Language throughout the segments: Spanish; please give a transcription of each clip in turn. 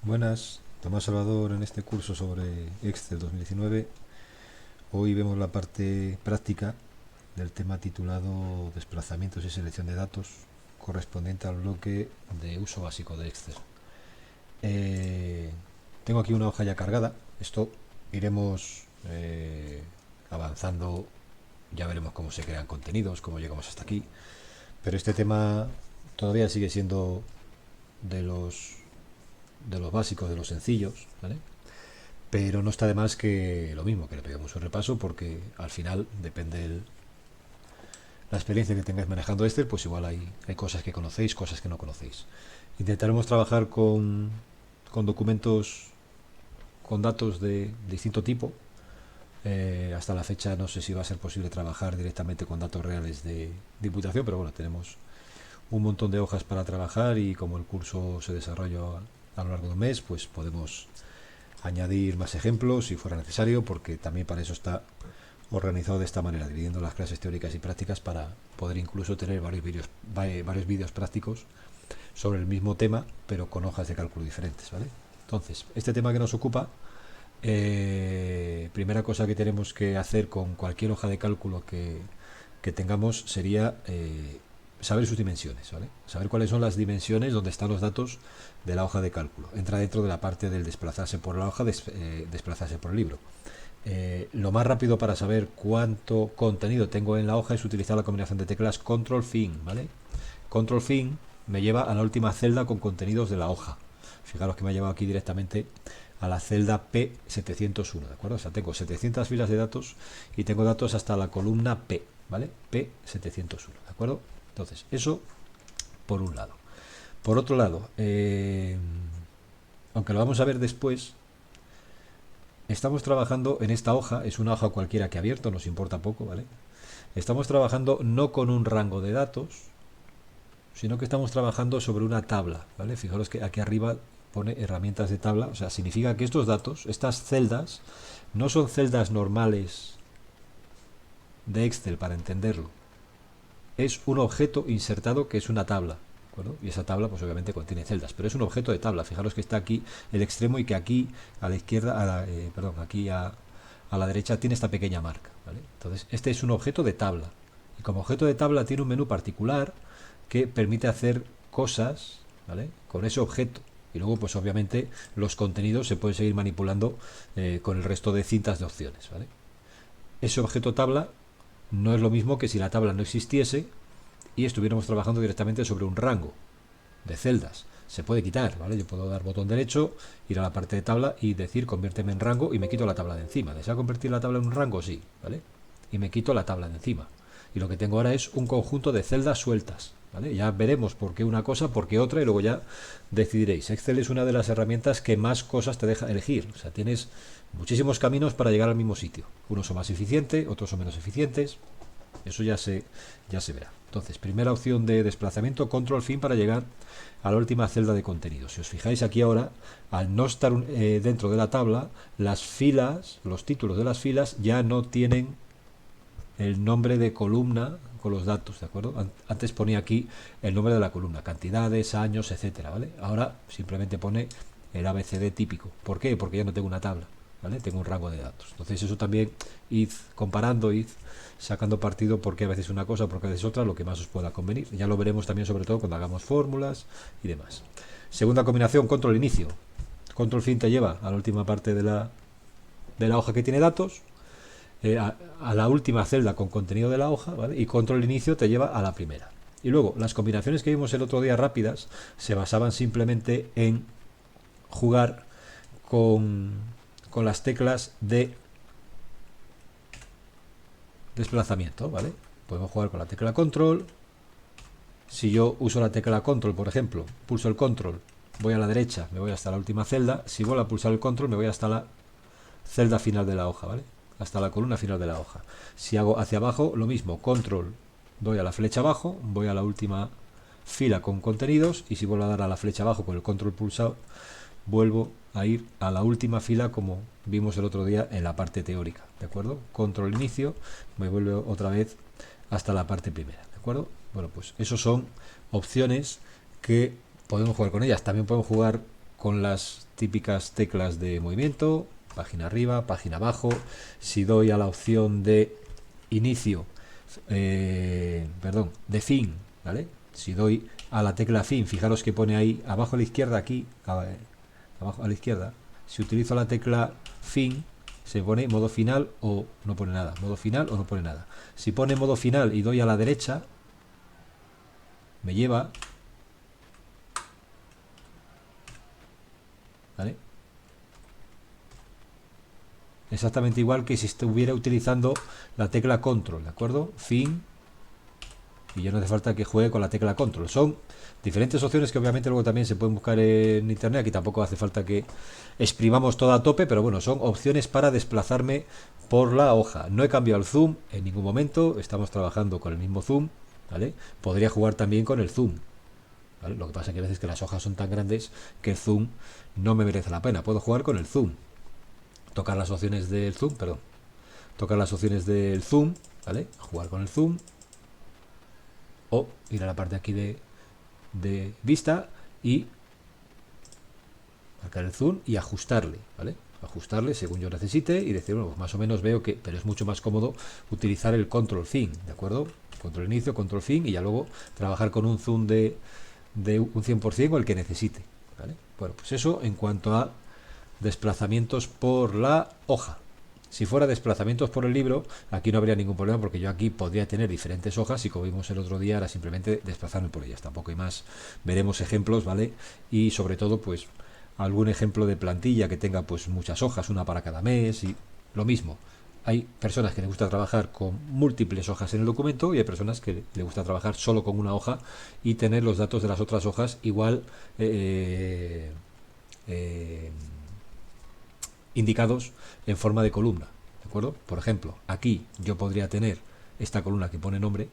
Buenas, Tomás Salvador en este curso sobre Excel 2019. Hoy vemos la parte práctica del tema titulado Desplazamientos y selección de datos correspondiente al bloque de uso básico de Excel. Eh, Tengo aquí una hoja ya cargada. Esto iremos avanzando, ya veremos cómo se crean contenidos, cómo llegamos hasta aquí. Pero este tema todavía sigue siendo de los básicos, de los sencillos, ¿vale? Pero no está de más que lo mismo, que le peguemos un repaso, porque al final depende la experiencia que tengáis manejando Excel, pues igual hay cosas que conocéis, cosas que no conocéis. Intentaremos trabajar con documentos, con datos de distinto tipo. Hasta la fecha no sé si va a ser posible trabajar directamente con datos reales de Diputación, pero bueno, tenemos un montón de hojas para trabajar y como el curso se desarrolla a lo largo de un mes, pues podemos añadir más ejemplos si fuera necesario, porque también para eso está organizado de esta manera, dividiendo las clases teóricas y prácticas para poder incluso tener varios vídeos prácticos sobre el mismo tema, pero con hojas de cálculo diferentes, ¿vale? Entonces, este tema que nos ocupa, primera cosa que tenemos que hacer con cualquier hoja de cálculo que tengamos sería saber sus dimensiones, ¿vale? Saber cuáles son las dimensiones donde están los datos de la hoja de cálculo. Entra dentro de la parte del desplazarse por la hoja, desplazarse por el libro. Lo más rápido para saber cuánto contenido tengo en la hoja es utilizar la combinación de teclas Control Fin, ¿vale? Control Fin me lleva a la última celda con contenidos de la hoja. Fijaros que me ha llevado aquí directamente a la celda P701, ¿de acuerdo? O sea, tengo 700 filas de datos y tengo datos hasta la columna P, ¿vale? P701, ¿de acuerdo? Entonces, eso por un lado. Por otro lado, aunque lo vamos a ver después, estamos trabajando en esta hoja, es una hoja cualquiera que he abierto, nos importa poco, ¿vale? Estamos trabajando no con un rango de datos, sino que estamos trabajando sobre una tabla, ¿vale? Fijaros que aquí arriba pone herramientas de tabla, o sea, significa que estos datos, estas celdas, no son celdas normales de Excel para entenderlo. Es un objeto insertado que es una tabla, ¿de acuerdo? Y esa tabla pues obviamente contiene celdas, pero es un objeto de tabla. Fijaros que está aquí el extremo y que aquí a la izquierda, perdón, aquí a la derecha tiene esta pequeña marca, ¿vale? Entonces este es un objeto de tabla y como objeto de tabla tiene un menú particular que permite hacer cosas, ¿vale? Con ese objeto. Y luego, pues obviamente, los contenidos se pueden seguir manipulando con el resto de cintas de opciones, ¿vale? Ese objeto tabla no es lo mismo que si la tabla no existiese y estuviéramos trabajando directamente sobre un rango de celdas. Se puede quitar, ¿vale? Yo puedo dar botón derecho, ir a la parte de tabla y decir conviérteme en rango y me quito la tabla de encima. ¿Desea convertir la tabla en un rango? Sí, ¿vale? Y me quito la tabla de encima. Y lo que tengo ahora es un conjunto de celdas sueltas, ¿vale? Ya veremos por qué una cosa, por qué otra y luego ya decidiréis. Excel es una de las herramientas que más cosas te deja elegir. O sea, tienes muchísimos caminos para llegar al mismo sitio. Unos son más eficientes, otros son menos eficientes. Eso ya se verá. Entonces, primera opción de desplazamiento, control fin para llegar a la última celda de contenido. Si os fijáis aquí ahora, al no estar dentro de la tabla, las filas, los títulos de las filas ya no tienen el nombre de columna con los datos, ¿de acuerdo? Antes ponía aquí el nombre de la columna, cantidades, años, etcétera, ¿vale? Ahora simplemente pone el ABCD típico. ¿Por qué? Porque ya no tengo una tabla, ¿vale? Tengo un rango de datos. Entonces eso también, id comparando, id sacando partido porque a veces una cosa, porque a veces otra, lo que más os pueda convenir. Ya lo veremos también sobre todo cuando hagamos fórmulas y demás. Segunda combinación, control inicio. Control fin te lleva a la última parte de la hoja que tiene datos, a la última celda con contenido de la hoja, ¿vale? Y control inicio te lleva a la primera. Y luego, las combinaciones que vimos el otro día rápidas se basaban simplemente en jugar con las teclas de desplazamiento, ¿vale? Podemos jugar con la tecla control. Si yo uso la tecla control, por ejemplo, pulso el control, voy a la derecha, me voy hasta la última celda. Si vuelvo a pulsar el control, me voy hasta la celda final de la hoja, ¿vale? Hasta la columna final de la hoja. Si hago hacia abajo, lo mismo, control, doy a la flecha abajo, voy a la última fila con contenidos y si vuelvo a dar a la flecha abajo con el control pulsado, vuelvo a ir a la última fila como vimos el otro día en la parte teórica, ¿de acuerdo? Control inicio, me vuelvo otra vez hasta la parte primera, ¿de acuerdo? Bueno, pues esos son opciones que podemos jugar con ellas. También podemos jugar con las típicas teclas de movimiento, página arriba, página abajo. Si doy a la opción de inicio, de fin, ¿vale? Si doy a la tecla fin, fijaros que pone ahí abajo a la izquierda, aquí, abajo a la izquierda. Si utilizo la tecla fin, se pone modo final o no pone nada, modo final o no pone nada. Si pone modo final y doy a la derecha, me lleva, ¿vale? Exactamente igual que si estuviera utilizando la tecla control, ¿de acuerdo? Fin, y ya no hace falta que juegue con la tecla control. Son diferentes opciones que obviamente luego también se pueden buscar en internet. Aquí tampoco hace falta que exprimamos todo a tope, pero bueno, son opciones para desplazarme por la hoja. No he cambiado el zoom en ningún momento, estamos trabajando con el mismo zoom, ¿vale? Podría jugar también con el zoom, ¿vale? Lo que pasa es que a veces que las hojas son tan grandes que el zoom no me merece la pena. Puedo jugar con el zoom, tocar las opciones del zoom, perdón, tocar las opciones del zoom, ¿vale? Jugar con el zoom, o ir a la parte aquí de vista y marcar el zoom y ajustarle, ¿vale? Ajustarle según yo necesite y decir, bueno, pues más o menos veo que, pero es mucho más cómodo utilizar el control fin, ¿de acuerdo? Control inicio, control fin, y ya luego trabajar con un zoom de un 100% o el que necesite, ¿vale? Bueno, pues eso en cuanto a desplazamientos por la hoja. Si fuera desplazamientos por el libro, aquí no habría ningún problema, porque yo aquí podría tener diferentes hojas y, como vimos el otro día, era simplemente desplazarme por ellas. Tampoco hay más. Veremos ejemplos, ¿vale? Y sobre todo, pues, algún ejemplo de plantilla que tenga pues muchas hojas, una para cada mes, y lo mismo. Hay personas que les gusta trabajar con múltiples hojas en el documento y hay personas que les gusta trabajar solo con una hoja y tener los datos de las otras hojas igual indicados en forma de columna, ¿de acuerdo? Por ejemplo, aquí yo podría tener esta columna que pone nombre,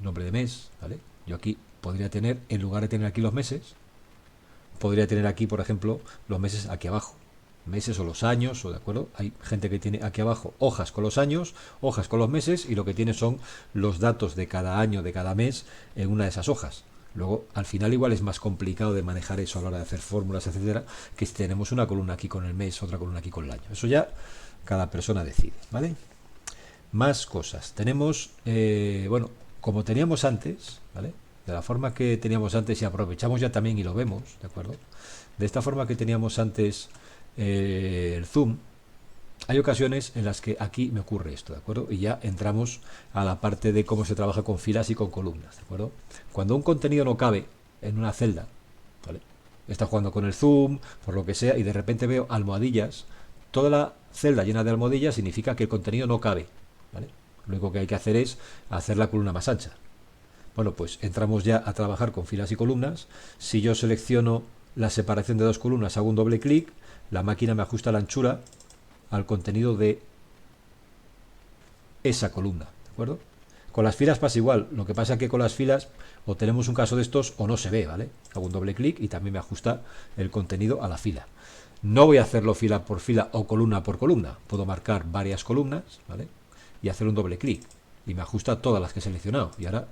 nombre de mes, ¿vale? Yo aquí podría tener, en lugar de tener aquí los meses, podría tener aquí, por ejemplo, los meses aquí abajo, meses o los años, o de acuerdo. Hay gente que tiene aquí abajo hojas con los años, hojas con los meses, y lo que tiene son los datos de cada año, de cada mes en una de esas hojas. Luego, al final igual es más complicado de manejar eso a la hora de hacer fórmulas, etcétera, que si tenemos una columna aquí con el mes, otra columna aquí con el año. Eso ya cada persona decide, ¿vale? Más cosas. Tenemos, bueno, como teníamos antes, ¿vale? De la forma que teníamos antes, y aprovechamos ya también y lo vemos, ¿de acuerdo? De esta forma que teníamos antes el zoom, hay ocasiones en las que aquí me ocurre esto, ¿de acuerdo? Y ya entramos a la parte de cómo se trabaja con filas y con columnas, ¿de acuerdo? Cuando un contenido no cabe en una celda, ¿vale? Está jugando con el zoom, por lo que sea, y de repente veo almohadillas, toda la celda llena de almohadillas significa que el contenido no cabe, ¿vale? Lo único que hay que hacer es hacer la columna más ancha. Bueno, pues entramos ya a trabajar con filas y columnas. Si yo selecciono la separación de dos columnas, hago un doble clic, la máquina me ajusta la anchura al contenido de esa columna, ¿de acuerdo? Con las filas pasa igual, lo que pasa es que con las filas o tenemos un caso de estos o no se ve, ¿vale? Hago un doble clic y también me ajusta el contenido a la fila. No voy a hacerlo fila por fila o columna por columna, puedo marcar varias columnas, ¿vale? Y hacer un doble clic y me ajusta todas las que he seleccionado, y ahora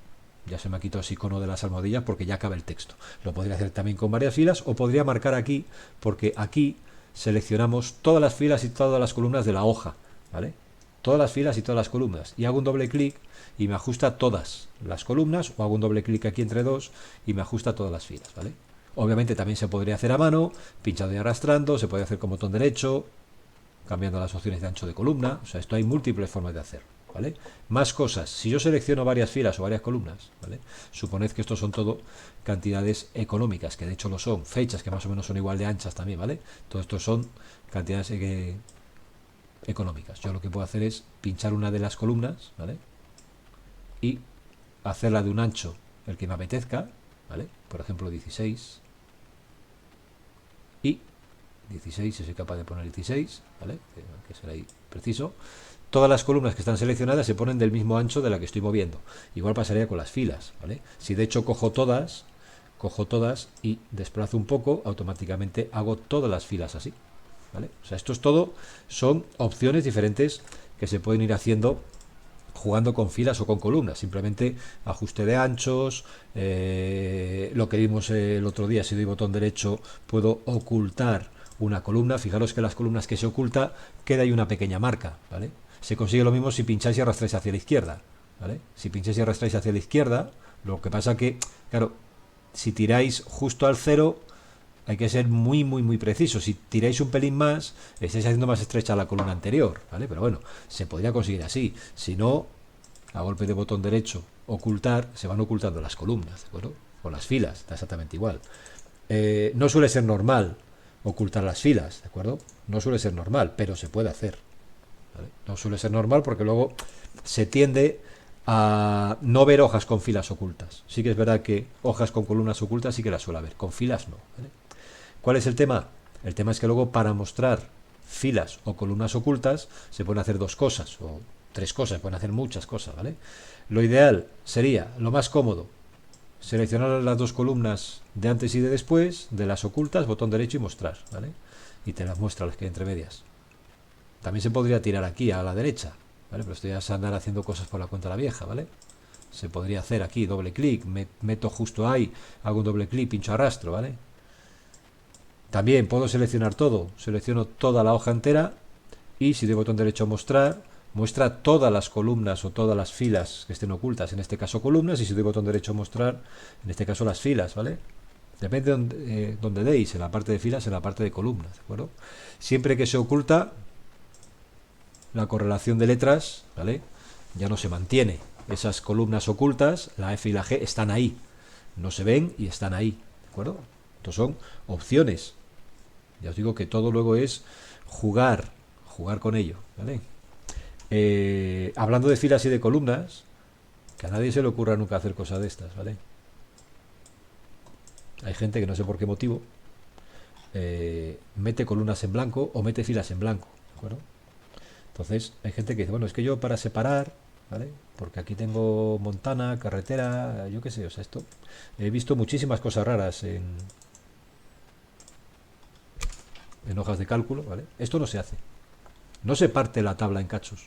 ya se me ha quitado ese icono de las almohadillas porque ya cabe el texto. Lo podría hacer también con varias filas, o podría marcar aquí, porque aquí seleccionamos todas las filas y todas las columnas de la hoja, ¿vale? Todas las filas y todas las columnas, y hago un doble clic y me ajusta todas las columnas, o hago un doble clic aquí entre dos y me ajusta todas las filas, ¿vale? Obviamente también se podría hacer a mano, pinchando y arrastrando, se puede hacer con botón derecho, cambiando las opciones de ancho de columna. O sea, esto hay múltiples formas de hacer, ¿vale? Más cosas. Si yo selecciono varias filas o varias columnas, ¿vale? Suponed que estos son todo cantidades económicas, que de hecho lo son, fechas que más o menos son igual de anchas también, ¿vale? Todo esto son cantidades económicas. Yo lo que puedo hacer es pinchar una de las columnas, ¿vale? Y hacerla de un ancho el que me apetezca, ¿vale? Por ejemplo, 16. Y 16, si soy capaz de poner 16, ¿vale? Que será ahí preciso. Todas las columnas que están seleccionadas se ponen del mismo ancho de la que estoy moviendo. Igual pasaría con las filas, ¿vale? Si de hecho cojo todas y desplazo un poco, automáticamente hago todas las filas así, ¿vale? O sea, esto es todo, son opciones diferentes que se pueden ir haciendo jugando con filas o con columnas, simplemente ajuste de anchos, lo que vimos el otro día, si doy botón derecho puedo ocultar una columna, fijaros que las columnas que se oculta queda ahí una pequeña marca, ¿vale? Se consigue lo mismo si pincháis y arrastráis hacia la izquierda, ¿vale? Si pincháis y arrastráis hacia la izquierda, lo que pasa que, claro, si tiráis justo al cero, hay que ser muy, muy, muy preciso. Si tiráis un pelín más, estáis haciendo más estrecha la columna anterior, ¿vale? Pero bueno, se podría conseguir así. Si no, a golpe de botón derecho, ocultar, se van ocultando las columnas, ¿de acuerdo? O las filas, da exactamente igual. No suele ser normal ocultar las filas, ¿de acuerdo? No suele ser normal, pero se puede hacer, ¿vale? No suele ser normal porque luego se tiende a no ver hojas con filas ocultas. Sí que es verdad que hojas con columnas ocultas sí que las suele haber, con filas no, ¿vale? ¿Cuál es el tema? El tema es que luego para mostrar filas o columnas ocultas se pueden hacer dos cosas o tres cosas, pueden hacer muchas cosas, ¿vale? Lo ideal sería, lo más cómodo, seleccionar las dos columnas de antes y de después, de las ocultas, botón derecho y mostrar, ¿vale? Y te las muestra las que hay entre medias. También se podría tirar aquí a la derecha, ¿vale? Pero esto ya es andar haciendo cosas por la cuenta de la vieja, ¿vale? Se podría hacer aquí, doble clic, meto justo ahí, hago un doble clic, pincho arrastro, ¿vale? También puedo seleccionar todo, selecciono toda la hoja entera y si doy botón derecho a mostrar, muestra todas las columnas o todas las filas que estén ocultas, en este caso columnas, y si doy botón derecho a mostrar, en este caso las filas, ¿vale? Depende de donde deis, en la parte de filas, en la parte de columnas, ¿de acuerdo? Siempre que se oculta, la correlación de letras, ¿vale? Ya no se mantiene. Esas columnas ocultas, la F y la G, están ahí. No se ven y están ahí, ¿de acuerdo? Estos son opciones. Ya os digo que todo luego es jugar con ello, ¿vale? Hablando de filas y de columnas, que a nadie se le ocurra nunca hacer cosas de estas, ¿vale? Hay gente que no sé por qué motivo mete columnas en blanco o mete filas en blanco, ¿de acuerdo? Entonces hay gente que dice, bueno, es que yo para separar, ¿vale? Porque aquí tengo montana, carretera, yo qué sé, o sea, esto. He visto muchísimas cosas raras en hojas de cálculo, ¿vale? Esto no se hace. No se parte la tabla en cachos.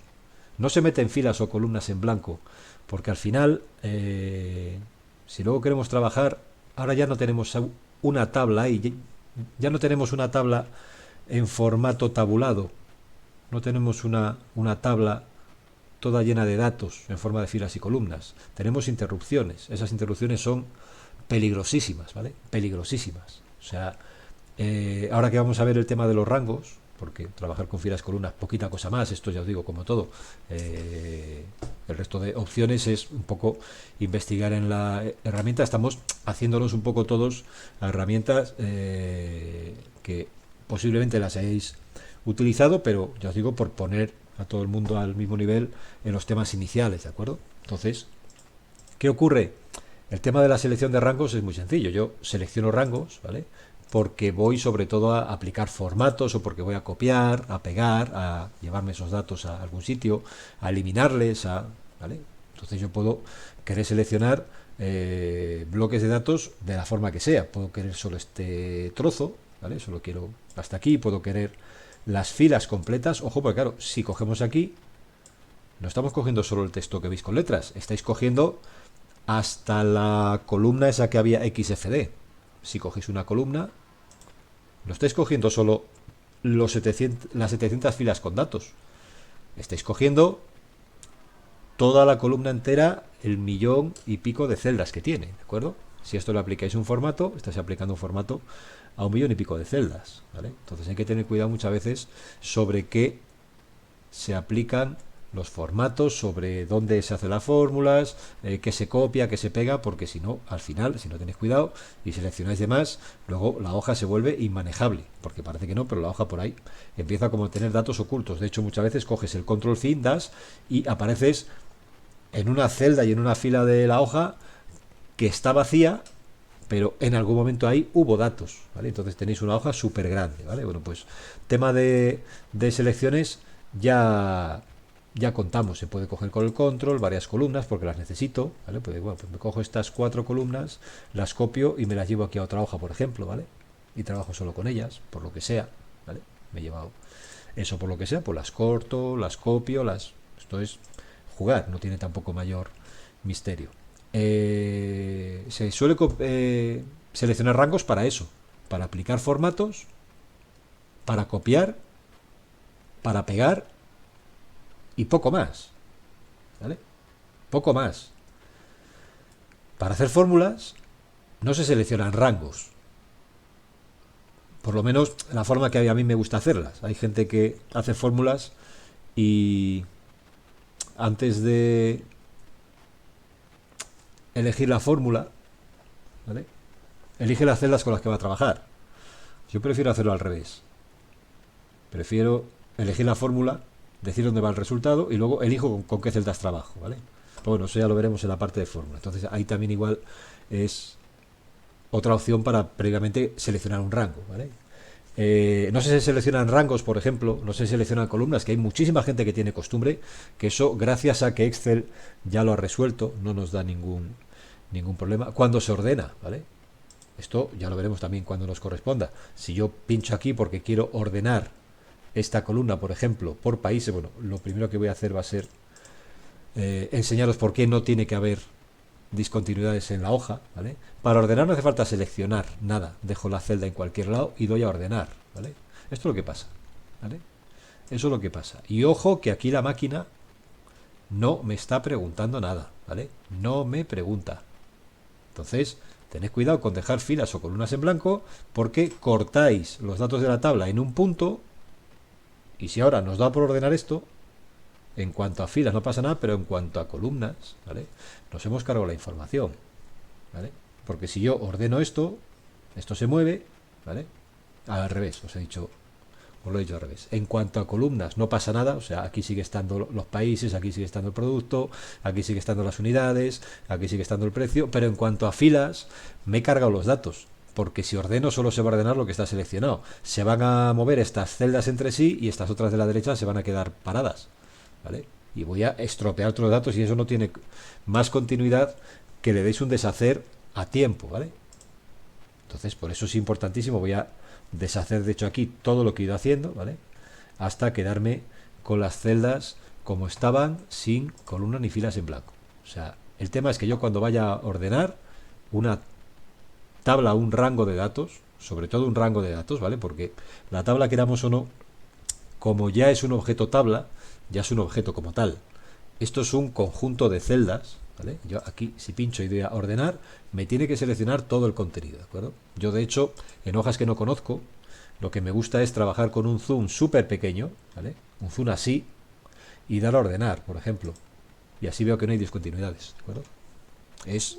No se meten filas o columnas en blanco, porque al final, si luego queremos trabajar, ahora ya no tenemos una tabla ahí, ya no tenemos una tabla en formato tabulado, no tenemos una tabla toda llena de datos en forma de filas y columnas. Tenemos interrupciones. Esas interrupciones son peligrosísimas, ¿vale? Peligrosísimas. O sea, ahora que vamos a ver el tema de los rangos, porque trabajar con filas, columnas, poquita cosa más, esto ya os digo, como todo. El resto de opciones es un poco investigar en la herramienta. Estamos haciéndonos un poco todos a herramientas que posiblemente las hayáis utilizado, pero ya os digo, por poner a todo el mundo al mismo nivel en los temas iniciales, ¿de acuerdo? Entonces, ¿qué ocurre? El tema de la selección de rangos es muy sencillo. Yo selecciono rangos, ¿vale? Porque voy sobre todo a aplicar formatos o porque voy a copiar, a pegar, a llevarme esos datos a algún sitio, a eliminarles, ¿vale? Entonces yo puedo querer seleccionar bloques de datos de la forma que sea. Puedo querer solo este trozo, ¿vale? Solo quiero hasta aquí, puedo querer las filas completas. Ojo, porque claro, si cogemos aquí, no estamos cogiendo solo el texto que veis con letras, estáis cogiendo hasta la columna esa que había XFD. Si cogéis una columna, no estáis cogiendo solo las 700 filas con datos, estáis cogiendo toda la columna entera, el millón y pico de celdas que tiene, ¿de acuerdo? Si esto le aplicáis un formato, estáis aplicando un formato a un millón y pico de celdas, ¿vale? Entonces hay que tener cuidado muchas veces sobre qué se aplican los formatos, sobre dónde se hacen las fórmulas, qué se copia, qué se pega, porque si no, al final, si no tenéis cuidado y seleccionáis de más, luego la hoja se vuelve inmanejable, porque parece que no, pero la hoja por ahí empieza como a tener datos ocultos. De hecho, muchas veces coges el control fin, das y apareces en una celda y en una fila de la hoja que está vacía, pero en algún momento ahí hubo datos, ¿vale? Entonces tenéis una hoja súper grande, ¿vale? Bueno, pues tema de selecciones ya contamos. Se puede coger con el control varias columnas porque las necesito, ¿vale? Pues, bueno, pues me cojo estas 4 columnas, las copio y me las llevo aquí a otra hoja, por ejemplo, ¿vale? Y trabajo solo con ellas, por lo que sea, ¿vale? Me he llevado eso por lo que sea, pues las corto, las copio, esto es jugar, no tiene tampoco mayor misterio. Se suele seleccionar rangos para eso, para aplicar formatos, para copiar, para pegar y poco más, ¿vale? Poco más. Para hacer fórmulas no se seleccionan rangos. Por lo menos la forma que a mí me gusta hacerlas. Hay gente que hace fórmulas y antes de elegir la fórmula, ¿vale?, elige las celdas con las que va a trabajar. Yo prefiero hacerlo al revés. Prefiero elegir la fórmula, decir dónde va el resultado y luego elijo con qué celdas trabajo, ¿vale? Pero bueno, eso ya lo veremos en la parte de fórmula. Entonces ahí también igual es otra opción para previamente seleccionar un rango, ¿vale? No sé si seleccionan rangos, por ejemplo, no sé si seleccionan columnas, que hay muchísima gente que tiene costumbre, que eso, gracias a que Excel ya lo ha resuelto, no nos da ningún problema. Cuando se ordena, ¿vale? Esto ya lo veremos también cuando nos corresponda. Si yo pincho aquí porque quiero ordenar esta columna, por ejemplo, por países, bueno, lo primero que voy a hacer va a ser enseñaros por qué no tiene que haber discontinuidades en la hoja, ¿vale? Para ordenar no hace falta seleccionar nada, dejo la celda en cualquier lado y doy a ordenar, ¿vale? Esto es lo que pasa, ¿vale? Eso es lo que pasa. Y ojo que aquí la máquina no me está preguntando nada, ¿vale? No me pregunta. Entonces, tened cuidado con dejar filas o columnas en blanco porque cortáis los datos de la tabla en un punto y si ahora nos da por ordenar esto, en cuanto a filas no pasa nada, pero en cuanto a columnas, ¿vale?, nos hemos cargado la información, ¿vale? Porque si yo ordeno esto se mueve, ¿vale? Al revés, os lo he dicho al revés. En cuanto a columnas no pasa nada, o sea, aquí sigue estando los países, aquí sigue estando el producto, aquí sigue estando las unidades, aquí sigue estando el precio, pero en cuanto a filas me he cargado los datos, porque si ordeno solo se va a ordenar lo que está seleccionado. Se van a mover estas celdas entre sí y estas otras de la derecha se van a quedar paradas, ¿vale? Y voy a estropear otros datos y eso no tiene más continuidad que le deis un deshacer a tiempo, ¿vale? Entonces, por eso es importantísimo. Voy a deshacer, de hecho, aquí todo lo que he ido haciendo, ¿vale?, hasta quedarme con las celdas como estaban, sin columnas ni filas en blanco. O sea, el tema es que yo cuando vaya a ordenar una tabla, un rango de datos, sobre todo un rango de datos, ¿vale?, porque la tabla, queramos o no, como ya es un objeto tabla, ya es un objeto como tal. Esto es un conjunto de celdas, ¿vale? Yo aquí, si pincho y doy a ordenar, me tiene que seleccionar todo el contenido, ¿de acuerdo? Yo, de hecho, en hojas que no conozco, lo que me gusta es trabajar con un zoom súper pequeño, ¿vale? Un zoom así, y dar a ordenar, por ejemplo. Y así veo que no hay discontinuidades, ¿de acuerdo? Es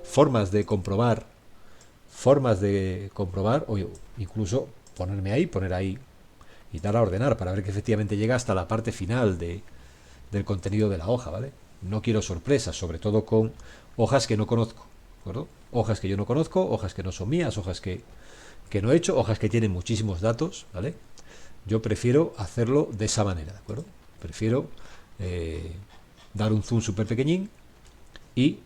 formas de comprobar, o incluso poner ahí y dar a ordenar para ver que efectivamente llega hasta la parte final del contenido de la hoja, ¿vale? No quiero sorpresas, sobre todo con hojas que no conozco, ¿de acuerdo? Hojas que yo no conozco, hojas que no son mías, hojas que no he hecho, hojas que tienen muchísimos datos, ¿vale? Yo prefiero hacerlo de esa manera, ¿de acuerdo? Prefiero dar un zoom súper pequeñín y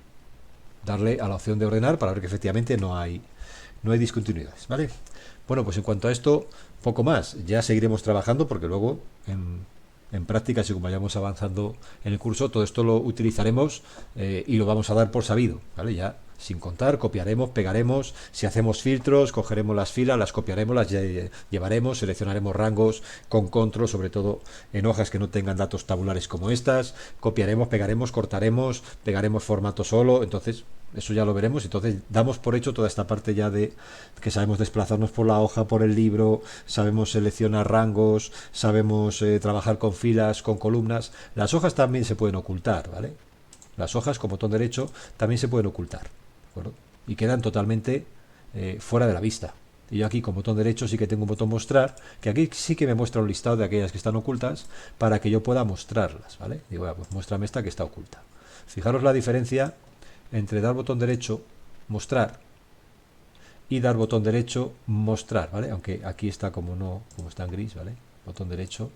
darle a la opción de ordenar para ver que efectivamente no hay discontinuidades, ¿vale? Bueno, pues en cuanto a esto, poco más. Ya seguiremos trabajando porque luego en práctica, según vayamos avanzando en el curso, todo esto lo utilizaremos y lo vamos a dar por sabido, ¿vale? Ya sin contar, copiaremos, pegaremos, si hacemos filtros, cogeremos las filas, las copiaremos, las llevaremos, seleccionaremos rangos con control, sobre todo en hojas que no tengan datos tabulares como estas, copiaremos, pegaremos, cortaremos, pegaremos formato solo, entonces eso ya lo veremos. Entonces damos por hecho toda esta parte ya de que sabemos desplazarnos por la hoja, por el libro, sabemos seleccionar rangos, sabemos trabajar con filas, con columnas. Las hojas también se pueden ocultar, ¿vale? Las hojas con botón derecho también se pueden ocultar, ¿de acuerdo? Y quedan totalmente fuera de la vista. Y yo aquí con botón derecho sí que tengo un botón mostrar, que aquí sí que me muestra un listado de aquellas que están ocultas para que yo pueda mostrarlas, ¿vale? Digo, bueno, pues muéstrame esta que está oculta. Fijaros la diferencia entre dar botón derecho, mostrar, y dar botón derecho, mostrar, ¿vale? Aunque aquí está como está en gris, ¿vale? Botón derecho,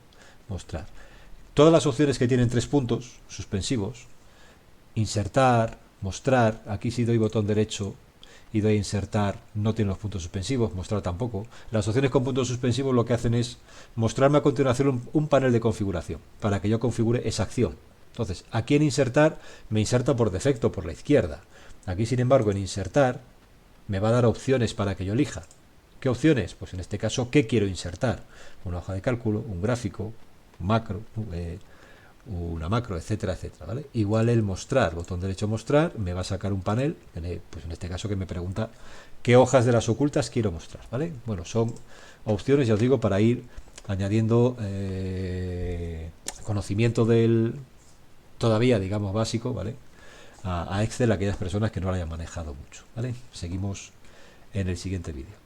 mostrar. Todas las opciones que tienen 3 puntos suspensivos, insertar, mostrar, aquí si doy botón derecho y doy a insertar, no tiene los puntos suspensivos, mostrar tampoco. Las opciones con puntos suspensivos lo que hacen es mostrarme a continuación un panel de configuración, para que yo configure esa acción, Entonces, aquí en insertar me inserta por defecto por la izquierda. Aquí, sin embargo, en insertar me va a dar opciones para que yo elija. ¿Qué opciones? Pues en este caso, ¿qué quiero insertar? Una hoja de cálculo, un gráfico, un macro, una macro, etcétera, etcétera, ¿vale? Igual el mostrar, botón derecho mostrar, me va a sacar un panel, pues en este caso que me pregunta qué hojas de las ocultas quiero mostrar, ¿vale? Bueno, son opciones, ya os digo, para ir añadiendo conocimiento del todavía, digamos, básico, ¿vale? A Excel a aquellas personas que no lo hayan manejado mucho, ¿vale? Seguimos en el siguiente vídeo.